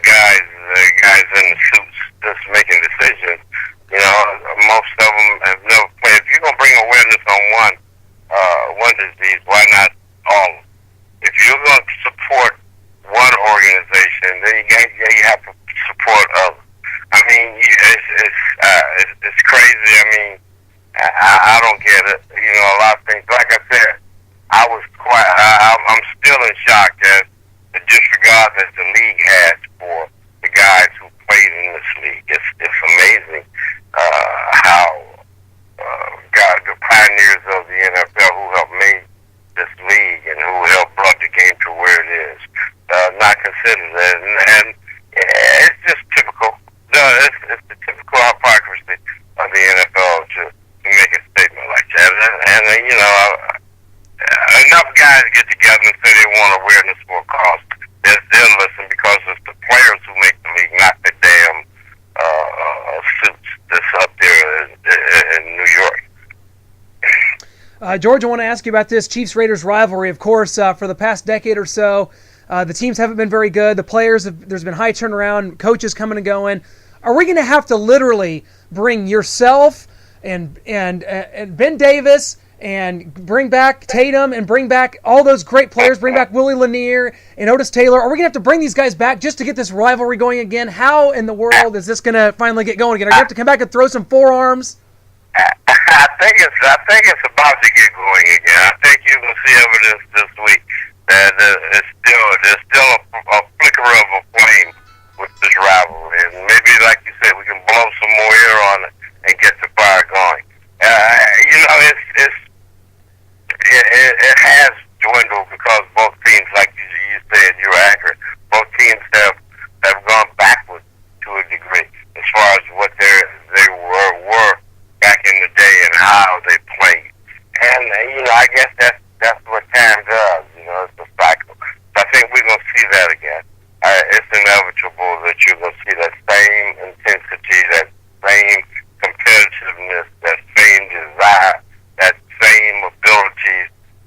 Guys in the suits just making decisions. Most of them have never played. If you're going to bring awareness on one disease, why not all? If you're going to support one organization, then you have to support others. I mean, it's crazy. I mean, I don't get it. A lot of things. Like I said, I'm still in shock at the disregard that the league has for the guys who played in this league. It's amazing how the pioneers of the NFL who helped make this league and who helped brought the game to where it is, not considered that. And it's just typical. It's the typical hypocrisy of the NFL to make a statement like that. And enough guys get together and say they want awareness for a cause. They'll listen because it's the players who make the league, not the damn suits that's up there in New York. George, I want to ask you about this Chiefs-Raiders rivalry. Of course, for the past decade or so, the teams haven't been very good. The players, there's been high turnaround, coaches coming and going. Are we going to have to literally bring yourself and Ben Davis and bring back Tatum and bring back all those great players, bring back Willie Lanier and Otis Taylor? Are we going to have to bring these guys back just to get this rivalry going again? How in the world is this going to finally get going again? Are you going to have to come back and throw some forearms? I think it's about to get going again. I think you will see evidence this week that there's still a flicker of a flame with this rivalry, and maybe, like you said, we can blow some more air on it and get the fire going. It has dwindled because both teams, like you said, you're accurate. Both teams have gone backwards to a degree as far as what they were back in the day and how they played. And I guess that's what time does. It's a cycle. So I think we're gonna see that again. It's inevitable that you're gonna see that same intensity, that same competitiveness, that same desire, that same ability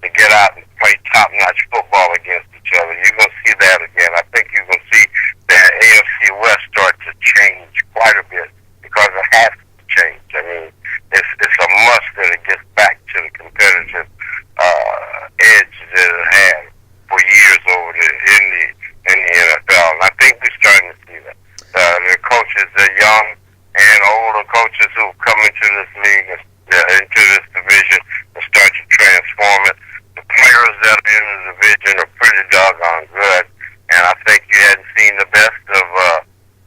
to get out and play top-notch football against each other. You're going to see that again. I think you're going to see the AFC West start to change quite a bit because it has to change. I mean, it's a must that it gets back to the competitive edge that it had for years in the NFL. And I think we're starting to see that. The coaches, the young and older coaches who come into this league, into this division, and start to transform it. The players that are in the division are pretty doggone good, and I think you hadn't seen the best of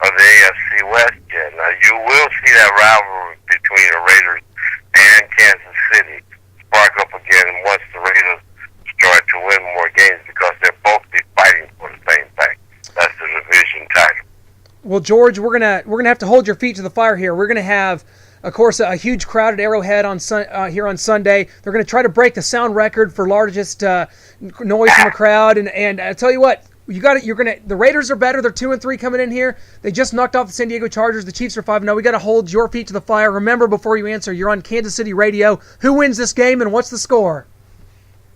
the AFC West yet. Now, you will see that rivalry between the Raiders and Kansas City spark up again once the Raiders start to win more games because they'll both be fighting for the same thing. That's the division title. Well, George, we're gonna have to hold your feet to the fire here. We're gonna have, of course, a huge crowd at Arrowhead here on Sunday. They're going to try to break the sound record for largest noise from a crowd. And I tell you what, the Raiders are better. They're 2-3 coming in here. They just knocked off the San Diego Chargers. The Chiefs are 5-0. We got to hold your feet to the fire. Remember, before you answer, you're on Kansas City radio. Who wins this game and what's the score?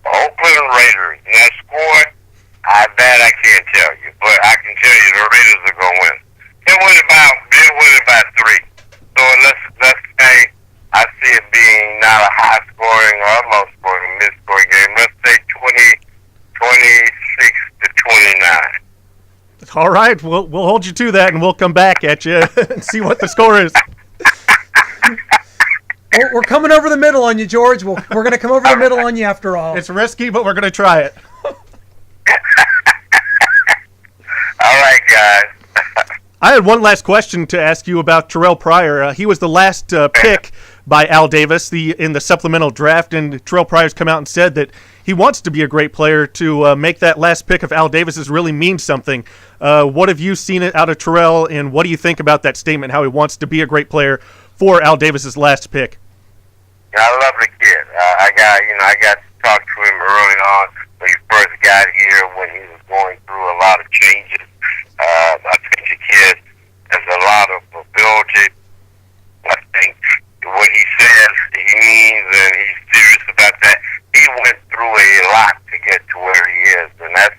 Oakland Raiders. Now, score, that I can't tell you, but I can tell you the Raiders are going to win. They'll win about 3. So let's say I see it being not a high-scoring or a low-scoring, mid-scoring game. Let's say 20 All right, we'll hold you to that, and we'll come back at you and see what the score is. We're coming over the middle on you, George. We're going to come over the middle on you after all. It's risky, but we're going to try it. All right, guys. I had one last question to ask you about Terrell Pryor. He was the last pick by Al Davis in the supplemental draft, and Terrell Pryor's come out and said that he wants to be a great player. To make that last pick of Al Davis's really means something. What have you seen out of Terrell, and what do you think about that statement, how he wants to be a great player for Al Davis's last pick? Yeah, I love the kid. I got to talk to him early on when he first got here, when he was going through a lot of changes. I think the kid has a lot of ability. I think what he says he means, and he's serious about that. He went through a lot to get to where he is, and that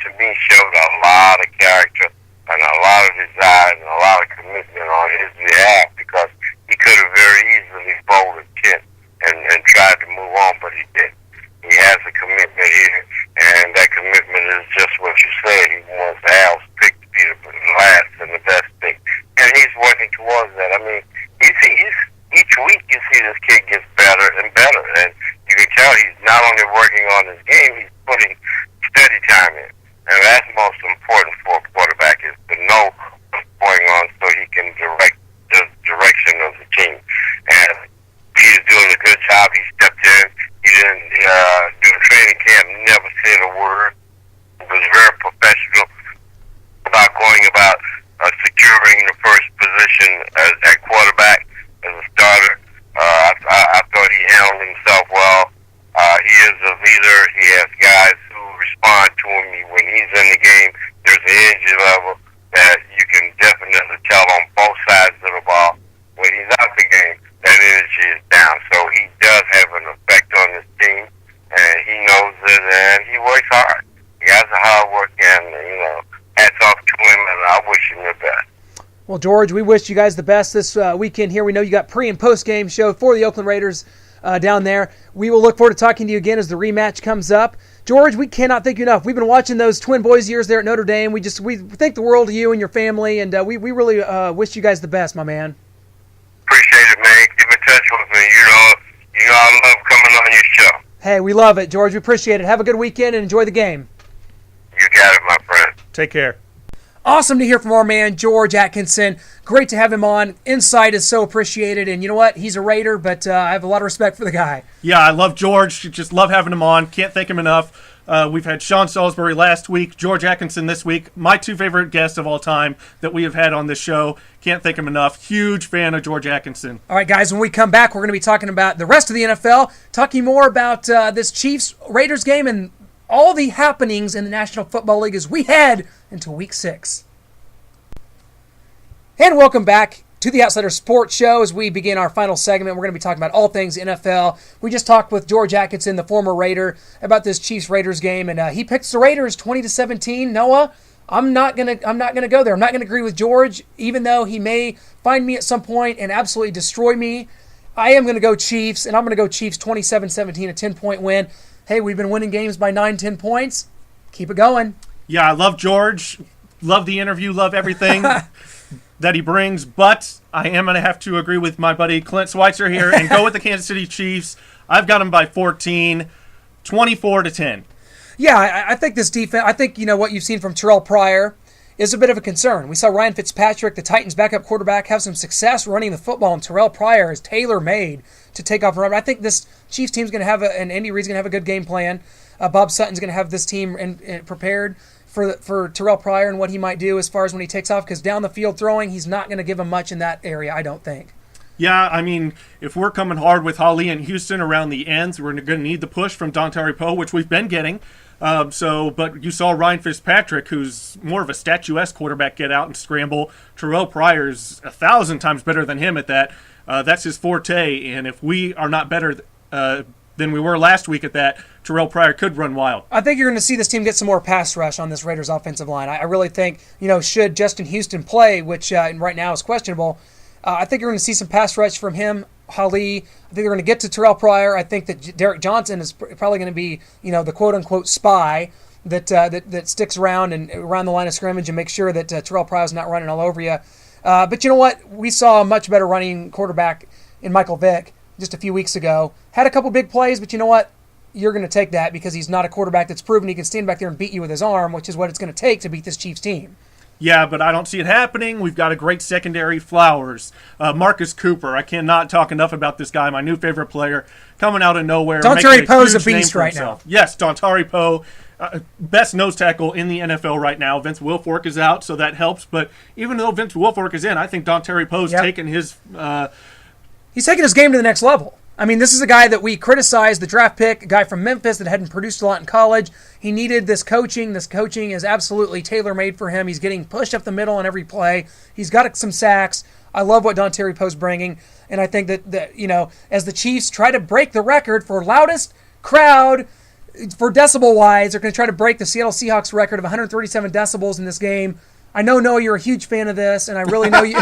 to me showed a lot of character and a lot of desire and a lot of commitment on his behalf, because he could have very easily folded Kent and tried to move on, but he didn't. He has a commitment here, and that commitment is just what you said. He wants Al's pick to be the last and the best pick, and he's working towards that. I mean, each week you see this kid gets better and better, and you can tell he's not only working on his game, he's putting steady time in, and that's most important for a quarterback, is to know what's going on so he can direct the direction of the team. And he's doing a good job. He stepped in. He didn't do a training camp, never said a word. He was very professional about going about securing the first position at quarterback as a starter. I thought he handled himself well. He is a leader. He has guys who respond to him when he's in the game. There's an energy level that you can definitely tell on both sides of the ball. When he's out the game, that energy is down. So he does have an effect on his team, and he knows it, and he works hard. He has a hard work, and, hats off to him, and I wish him the best. Well, George, we wish you guys the best this weekend here. We know you got pre- and post-game show for the Oakland Raiders down there. We will look forward to talking to you again as the rematch comes up. George, we cannot thank you enough. We've been watching those Twin Boys years there at Notre Dame. We think the world of you and your family, and we really wish you guys the best, my man. Appreciate it, man. Keep in touch with me. You know I love coming on your show. Hey, we love it, George. We appreciate it. Have a good weekend and enjoy the game. You got it, my friend. Take care. Awesome to hear from our man, George Atkinson. Great to have him on. Insight is so appreciated. And you know what? He's a Raider, but I have a lot of respect for the guy. Yeah, I love George. Just love having him on. Can't thank him enough. We've had Sean Salisbury last week, George Atkinson this week. My two favorite guests of all time that we have had on this show. Can't thank him enough. Huge fan of George Atkinson. All right, guys, when we come back, we're going to be talking about the rest of the NFL, talking more about this Chiefs-Raiders game and all the happenings in the National Football League as we head into Week 6. And welcome back to the Outsider Sports Show as we begin our final segment. We're going to be talking about all things NFL. We just talked with George Atkinson, the former Raider, about this Chiefs-Raiders game, and he picks the Raiders 20-17. Noah, I'm not gonna go there. I'm not gonna agree with George, even though he may find me at some point and absolutely destroy me. I am gonna go Chiefs, and I'm gonna go Chiefs 27-17, a 10-point win. Hey, we've been winning games by 9-10 points. Keep it going. Yeah, I love George. Love the interview. Love everything that he brings. But I am going to have to agree with my buddy Clint Switzer here and go with the Kansas City Chiefs. I've got them by 14, 24-10. Yeah, I think this defense, what you've seen from Terrell Pryor is a bit of a concern. We saw Ryan Fitzpatrick, the Titans' backup quarterback, have some success running the football, and Terrell Pryor is tailor-made to take off and run. I think this Chiefs team's going to have and Andy Reid's going to have a good game plan. Bob Sutton's going to have this team prepared for Terrell Pryor and what he might do as far as when he takes off, because down the field throwing, he's not going to give him much in that area, I don't think. Yeah, I mean, if we're coming hard with Holly and Houston around the ends, we're going to need the push from Dontari Poe, which we've been getting. But you saw Ryan Fitzpatrick, who's more of a statuesque quarterback, get out and scramble. Terrell Pryor's 1,000 times better than him at that. That's his forte, and if we are not better than we were last week at that, Terrell Pryor could run wild. I think you're going to see this team get some more pass rush on this Raiders offensive line. I really think, should Justin Houston play, which right now is questionable, I think you're going to see some pass rush from him, Holly. I think they're going to get to Terrell Pryor. I think that Derek Johnson is probably going to be, the quote-unquote spy that sticks around and around the line of scrimmage and makes sure that Terrell Pryor's not running all over you. But you know what? We saw a much better running quarterback in Michael Vick just a few weeks ago. Had a couple big plays, but you know what? You're going to take that because he's not a quarterback that's proven he can stand back there and beat you with his arm, which is what it's going to take to beat this Chiefs team. Yeah, but I don't see it happening. We've got a great secondary, Flowers. Marcus Cooper. I cannot talk enough about this guy, my new favorite player, coming out of nowhere. Dontari Poe's a beast right now. Yes, Dontari Poe, best nose tackle in the NFL right now. Vince Wilfork is out, so that helps. But even though Vince Wilfork is in, I think Dontari Poe's taken his... he's taking his game to the next level. I mean, this is a guy that we criticized, the draft pick, a guy from Memphis that hadn't produced a lot in college. He needed this coaching. This coaching is absolutely tailor-made for him. He's getting pushed up the middle on every play. He's got some sacks. I love what Dontari Poe's bringing. And I think that, you know, as the Chiefs try to break the record for loudest crowd, for decibel-wise, they're going to try to break the Seattle Seahawks record of 137 decibels in this game. I know, Noah, you're a huge fan of this, and I really know you.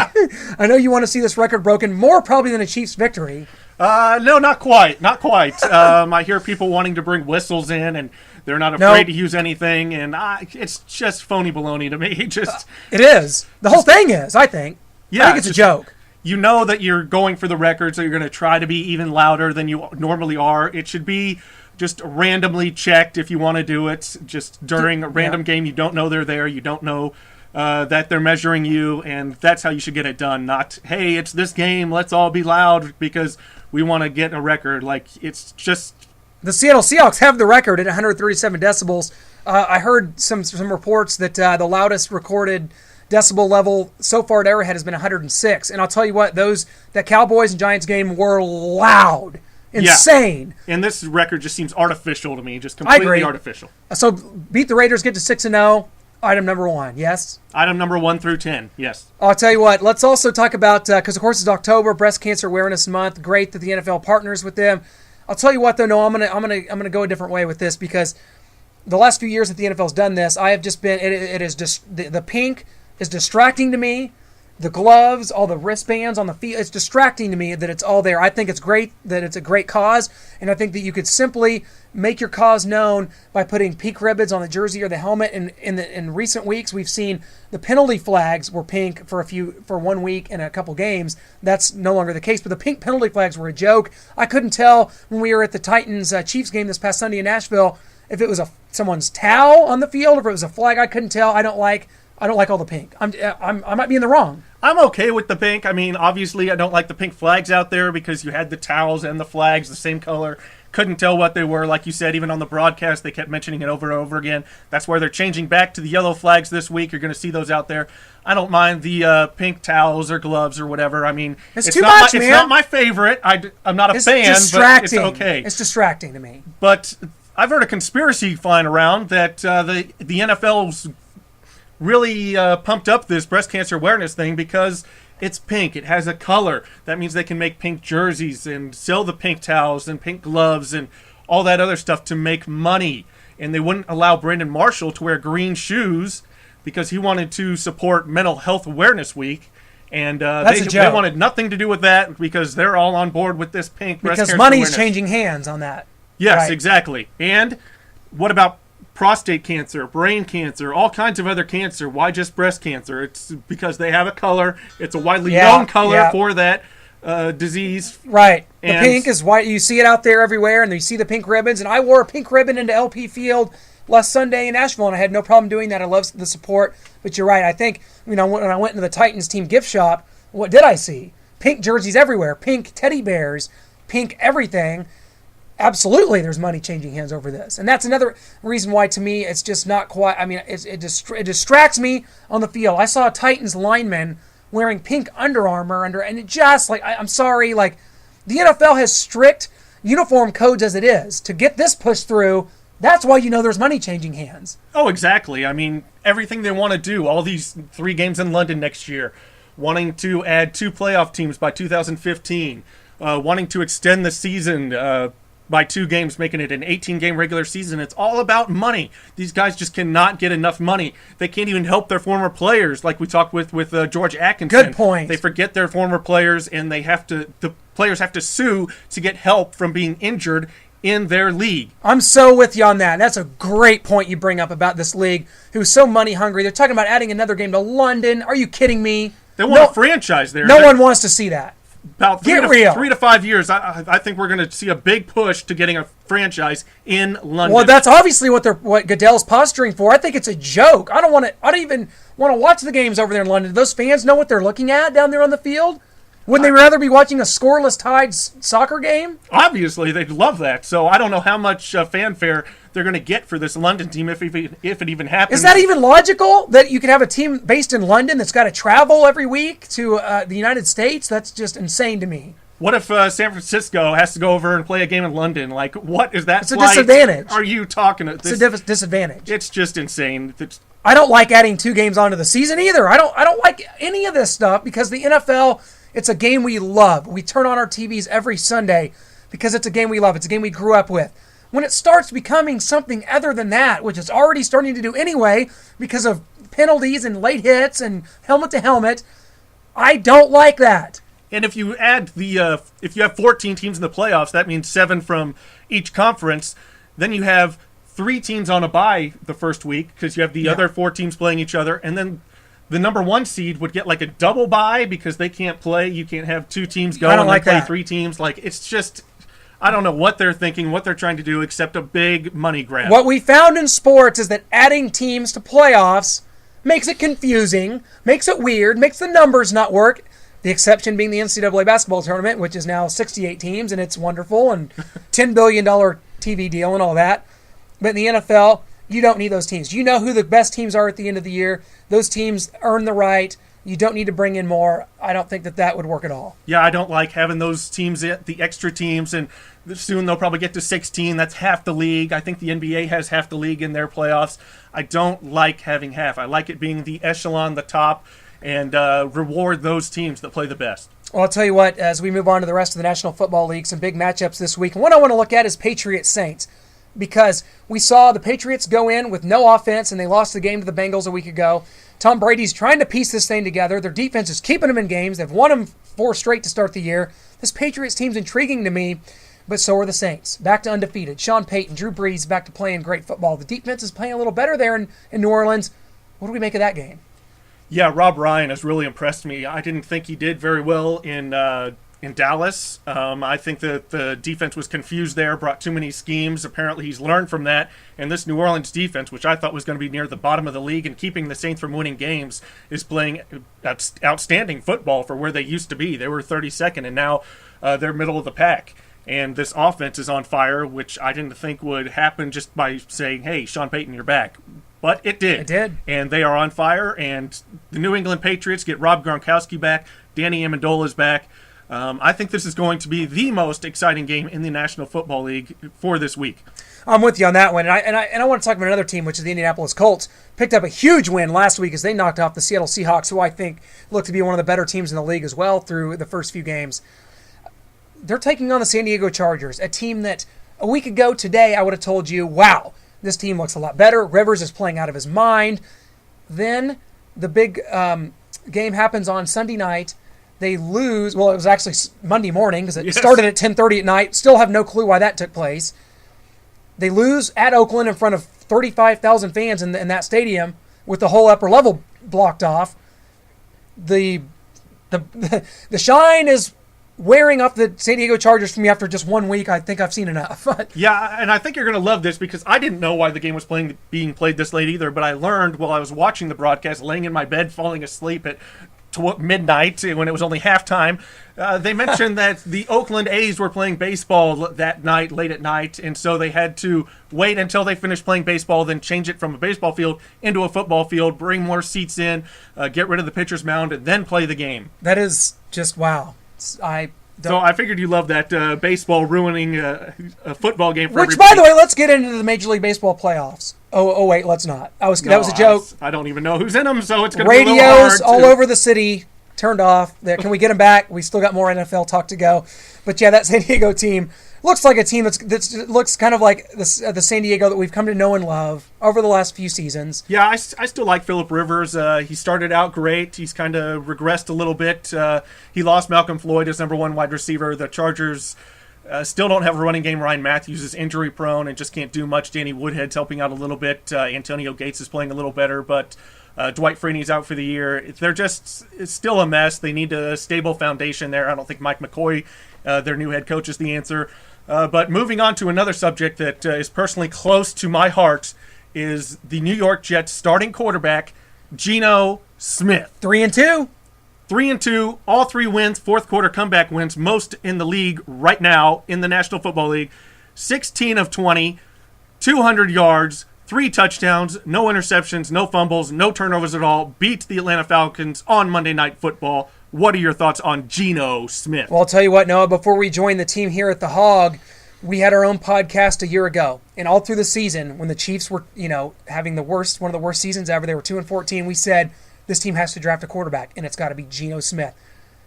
I know you want to see this record broken more probably than a Chiefs victory. No, not quite. Not quite. I hear people wanting to bring whistles in, and they're not afraid to use anything, and it's just phony baloney to me. It is. The whole thing is, I think. Yeah, I think it's a joke. You know that you're going for the record, so you're going to try to be even louder than you normally are. It should be just randomly checked if you want to do it. Just during a random game, you don't know they're there. You don't know that they're measuring you, and that's how you should get it done. Not, hey, it's this game, let's all be loud because we want to get a record. Like, it's just... The Seattle Seahawks have the record at 137 decibels. I heard some reports that the loudest recorded decibel level so far at Arrowhead has been 106. And I'll tell you what, that Cowboys and Giants game were loud. Insane. Yeah. And this record just seems artificial to me, just completely artificial. So beat the Raiders, get to 6-0. Item number 1, yes? Item number 1 through 10, yes. I'll tell you what, let's also talk about, because of course it's October, Breast Cancer Awareness Month. Great that the NFL partners with them. I'll tell you what though, no, I'm gonna go a different way with this because the last few years that the NFL's done this, I have just been, it is just, the pink is distracting to me. The gloves, all the wristbands on the field, it's distracting to me that it's all there. I think it's great that it's a great cause, and I think that you could simply make your cause known by putting pink ribbons on the jersey or the helmet. And in recent weeks, we've seen the penalty flags were pink for 1 week and a couple games. That's no longer the case, but the pink penalty flags were a joke. I couldn't tell when we were at the Titans Chiefs game this past Sunday in Nashville if it was someone's towel on the field or if it was a flag. I couldn't tell. I don't like all the pink. I might be in the wrong. I'm okay with the pink. I mean, obviously, I don't like the pink flags out there because you had the towels and the flags the same color. Couldn't tell what they were. Like you said, even on the broadcast, they kept mentioning it over and over again. That's where they're changing back to the yellow flags this week. You're going to see those out there. I don't mind the pink towels or gloves or whatever. I mean, it's too much, man. It's not my favorite. I'm not a fan, but it's okay. It's distracting to me. But I've heard a conspiracy flying around that the NFL's really pumped up this breast cancer awareness thing because it's pink. It has a color. That means they can make pink jerseys and sell the pink towels and pink gloves and all that other stuff to make money. And they wouldn't allow Brandon Marshall to wear green shoes because he wanted to support Mental Health Awareness Week. And they wanted nothing to do with that because they're all on board with this pink breast cancer awareness. Because money's changing hands on that. Yes, right. Exactly. And what about prostate cancer, brain cancer, all kinds of other cancer? Why just breast cancer? It's because they have a color. It's a widely known color for that disease. Right. The pink is white. You see it out there everywhere, and you see the pink ribbons. And I wore a pink ribbon into LP Field last Sunday in Nashville, and I had no problem doing that. I love the support. But you're right. I think, when I went into the Titans team gift shop, what did I see? Pink jerseys everywhere, pink teddy bears, pink everything. Absolutely, there's money changing hands over this. And that's another reason why, to me, it's just not quite... I mean, it distracts me on the field. I saw a Titans lineman wearing pink Under Armour, and it just, I'm sorry, the NFL has strict uniform codes as it is. To get this pushed through, that's why you know there's money changing hands. Oh, exactly. I mean, everything they want to do, all these 3 games in London next year, wanting to add 2 playoff teams by 2015, wanting to extend the season by 2 games, making it an 18-game regular season. It's all about money. These guys just cannot get enough money. They can't even help their former players, like we talked with George Atkinson. Good point. They forget their former players, and the players have to sue to get help from being injured in their league. I'm so with you on that. That's a great point you bring up about this league, who's so money hungry. They're talking about adding another game to London. Are you kidding me? They want a franchise there. No one wants to see that. About Get real. 3 to 5 years, I think we're going to see a big push to getting a franchise in London. Well, that's obviously what Goodell's posturing for. I think it's a joke. I don't even want to watch the games over there in London. Do those fans know what they're looking at down there on the field? Wouldn't they rather be watching a scoreless tied soccer game? Obviously, they'd love that. So I don't know how much fanfare they're going to get for this London team if it even happens. Is that even logical that you could have a team based in London that's got to travel every week to the United States? That's just insane to me. What if San Francisco has to go over and play a game in London? Like, what is that? It's a disadvantage. Are you talking? It's a disadvantage. It's just insane. I don't like adding 2 games onto the season either. I don't like any of this stuff because the NFL. It's a game we love. We turn on our TVs every Sunday because it's a game we love. It's a game we grew up with. When it starts becoming something other than that, which it's already starting to do anyway because of penalties and late hits and helmet to helmet, I don't like that. And if you add if you have 14 teams in the playoffs, that means 7 from each conference. Then you have 3 teams on a bye the first week because you have the other 4 teams playing each other, and then the number 1 seed would get like a double bye because they can't play. You can't have 2 teams go and then play 3 teams. Like, it's just, I don't know what they're thinking, what they're trying to do, except a big money grab. What we found in sports is that adding teams to playoffs makes it confusing, makes it weird, makes the numbers not work. The exception being the NCAA basketball tournament, which is now 68 teams, and it's wonderful, and $10 billion TV deal and all that. But in the NFL, you don't need those teams. You know who the best teams are at the end of the year. Those teams earn the right. You don't need to bring in more. I don't think that would work at all. Yeah, I don't like having those teams, the extra teams, and soon they'll probably get to 16. That's half the league. I think the NBA has half the league in their playoffs. I don't like having half. I like it being the echelon, the top, and reward those teams that play the best. Well, I'll tell you what, as we move on to the rest of the National Football League, some big matchups this week. And one I want to look at is Patriots-Saints. Because we saw the Patriots go in with no offense and they lost the game to the Bengals a week ago. Tom Brady's trying to piece this thing together. Their defense is keeping them in games. They've won them 4 straight to start the year. This Patriots team's intriguing to me, but so are the Saints. Back to undefeated. Sean Payton, Drew Brees back to playing great football. The defense is playing a little better there in New Orleans. What do we make of that game? Yeah, Rob Ryan has really impressed me. I didn't think he did very well in Dallas. I think that the defense was confused there, brought too many schemes. Apparently he's learned from that. And this New Orleans defense, which I thought was going to be near the bottom of the league and keeping the Saints from winning games, is playing outstanding football for where they used to be. They were 32nd, and now they're middle of the pack. And this offense is on fire, which I didn't think would happen just by saying, hey, Sean Payton, you're back. But it did. It did. And they are on fire. And the New England Patriots get Rob Gronkowski back. Danny Amendola's back. I think this is going to be the most exciting game in the National Football League for this week. I'm with you on that one. And I want to talk about another team, which is the Indianapolis Colts. Picked up a huge win last week as they knocked off the Seattle Seahawks, who I think look to be one of the better teams in the league as well through the first few games. They're taking on the San Diego Chargers, a team that a week ago today I would have told you, wow, this team looks a lot better. Rivers is playing out of his mind. Then the big game happens on Sunday night. They lose. Well, it was actually Monday morning because it started at 10:30 at night. Still have no clue why that took place. They lose at Oakland in front of 35,000 fans in that stadium with the whole upper level blocked off. The shine is wearing off the San Diego Chargers for me after just 1 week. I think I've seen enough. Yeah, and I think you're going to love this because I didn't know why the game was being played this late either, but I learned while I was watching the broadcast, laying in my bed, falling asleep at midnight when it was only halftime. They mentioned that the Oakland A's were playing baseball that night, late at night, and so they had to wait until they finished playing baseball, then change it from a baseball field into a football field, bring more seats in, get rid of the pitcher's mound, and then play the game. That is just wow. So I figured you loved that baseball ruining a football game for which, everybody. by the way, let's get into the Major League Baseball playoffs. Oh wait, let's not. That was a joke. I don't even know who's in them, so it's going to be a little Radios hard. all over the city turned off. Can we get them back? We still got more NFL talk to go. But yeah, that San Diego team looks like a team that looks kind of like the San Diego that we've come to know and love over the last few seasons. Yeah, I still like Phillip Rivers. He started out great. He's kind of regressed a little bit. He lost Malcolm Floyd as number 1 wide receiver. The Chargers Still don't have a running game. Ryan Matthews is injury prone and just can't do much. Danny Woodhead's helping out a little bit. Antonio Gates is playing a little better, but Dwight Freeney's out for the year. It's still a mess. They need a stable foundation there. I don't think Mike McCoy, their new head coach, is the answer. But moving on to another subject that is personally close to my heart is the New York Jets starting quarterback, Geno Smith. 3-2. 3-2, all 3 wins, fourth quarter comeback wins, most in the league right now in the National Football League. 16 of 20, 200 yards, 3 touchdowns, no interceptions, no fumbles, no turnovers at all. Beat the Atlanta Falcons on Monday Night Football. What are your thoughts on Geno Smith? Well, I'll tell you what, Noah, before we joined the team here at the Hog, we had our own podcast a year ago. And all through the season, when the Chiefs were, having one of the worst seasons ever, they were 2-14, we said, this team has to draft a quarterback, and it's got to be Geno Smith.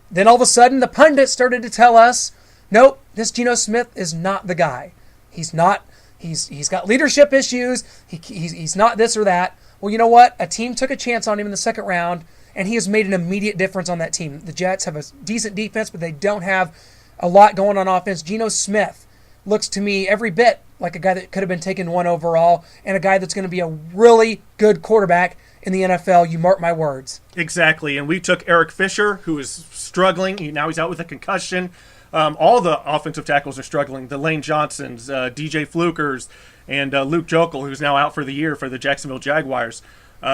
Then all of a sudden, the pundits started to tell us, nope, this Geno Smith is not the guy. He's not. He's got leadership issues. He's not this or that. Well, you know what? A team took a chance on him in the second round, and he has made an immediate difference on that team. The Jets have a decent defense, but they don't have a lot going on offense. Geno Smith looks to me every bit like a guy that could have been taken 1 overall and a guy that's going to be a really good quarterback in the NFL. You mark my words. Exactly, and we took Eric Fisher, who is struggling. Now he's out with a concussion. All the offensive tackles are struggling. The Lane Johnsons, DJ Flukers, and Luke Jokel, who's now out for the year for the Jacksonville Jaguars.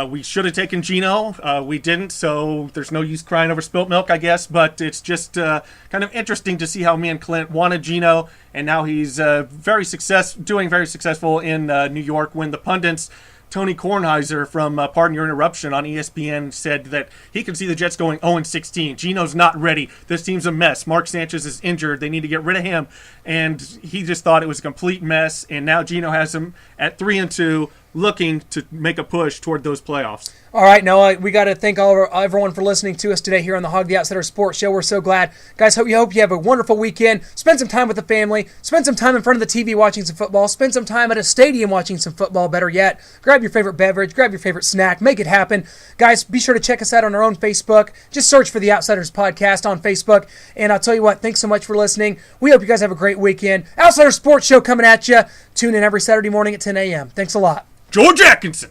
We should have taken Geno. We didn't, so there's no use crying over spilt milk, I guess. But it's just kind of interesting to see how me and Clint wanted Geno, and now he's doing very successful in New York when the pundits, Tony Kornheiser from Pardon Your Interruption on ESPN, said that he can see the Jets going 0-16. Geno's not ready. This team's a mess. Mark Sanchez is injured. They need to get rid of him. And he just thought it was a complete mess. And now Geno has him at 3-2, looking to make a push toward those playoffs. All right, Noah, we got to thank everyone for listening to us today here on the Hog the Outsider Sports Show. We're so glad. Guys, hope you have a wonderful weekend. Spend some time with the family. Spend some time in front of the TV watching some football. Spend some time at a stadium watching some football, better yet. Grab your favorite beverage. Grab your favorite snack. Make it happen. Guys, be sure to check us out on our own Facebook. Just search for the Outsiders Podcast on Facebook. And I'll tell you what, thanks so much for listening. We hope you guys have a great weekend. Outsider Sports Show coming at you. Tune in every Saturday morning at 10 a.m. Thanks a lot. George Atkinson.